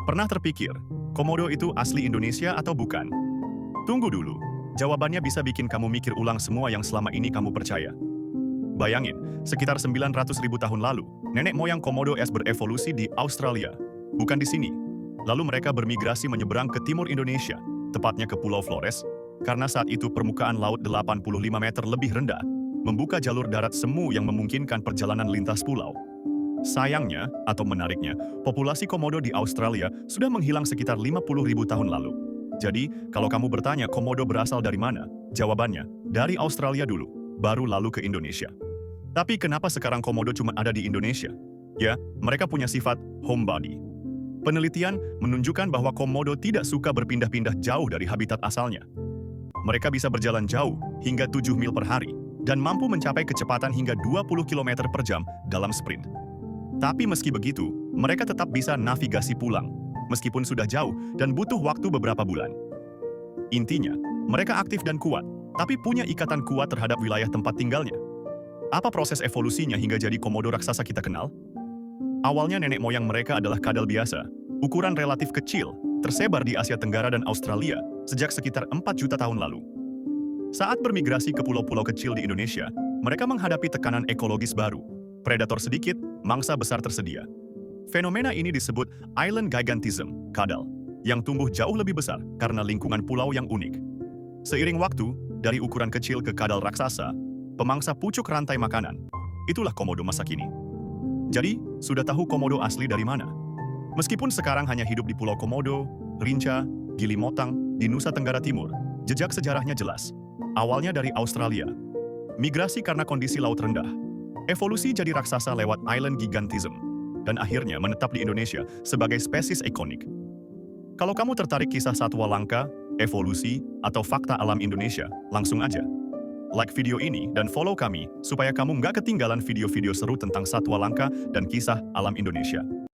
Pernah terpikir, komodo itu asli Indonesia atau bukan? Tunggu dulu, jawabannya bisa bikin kamu mikir ulang semua yang selama ini kamu percaya. Bayangin, sekitar 900.000 tahun lalu, nenek moyang komodo es berevolusi di Australia, bukan di sini. Lalu mereka bermigrasi menyeberang ke timur Indonesia, tepatnya ke Pulau Flores, karena saat itu permukaan laut 85 meter lebih rendah, membuka jalur darat semu yang memungkinkan perjalanan lintas pulau. Sayangnya, atau menariknya, populasi komodo di Australia sudah menghilang sekitar 50.000 tahun lalu. Jadi, kalau kamu bertanya komodo berasal dari mana, jawabannya, dari Australia dulu, baru lalu ke Indonesia. Tapi kenapa sekarang komodo cuma ada di Indonesia? Ya, mereka punya sifat homebody. Penelitian menunjukkan bahwa komodo tidak suka berpindah-pindah jauh dari habitat asalnya. Mereka bisa berjalan jauh, hingga 7 mil per hari, dan mampu mencapai kecepatan hingga 20 km per jam dalam sprint. Tapi meski begitu, mereka tetap bisa navigasi pulang, meskipun sudah jauh dan butuh waktu beberapa bulan. Intinya, mereka aktif dan kuat, tapi punya ikatan kuat terhadap wilayah tempat tinggalnya. Apa proses evolusinya hingga jadi komodo raksasa kita kenal? Awalnya nenek moyang mereka adalah kadal biasa, ukuran relatif kecil, tersebar di Asia Tenggara dan Australia sejak sekitar 4 juta tahun lalu. Saat bermigrasi ke pulau-pulau kecil di Indonesia, mereka menghadapi tekanan ekologis baru. Predator sedikit, mangsa besar tersedia. Fenomena ini disebut island gigantism, kadal, yang tumbuh jauh lebih besar karena lingkungan pulau yang unik. Seiring waktu, dari ukuran kecil ke kadal raksasa, pemangsa pucuk rantai makanan. Itulah komodo masa kini. Jadi, sudah tahu komodo asli dari mana? Meskipun sekarang hanya hidup di Pulau Komodo, Rinca, Gili Motang, di Nusa Tenggara Timur, jejak sejarahnya jelas. Awalnya dari Australia. Migrasi karena kondisi laut rendah. Evolusi jadi raksasa lewat island gigantism, dan akhirnya menetap di Indonesia sebagai spesies ikonik. Kalau kamu tertarik kisah satwa langka, evolusi, atau fakta alam Indonesia, langsung aja like video ini dan follow kami supaya kamu nggak ketinggalan video-video seru tentang satwa langka dan kisah alam Indonesia.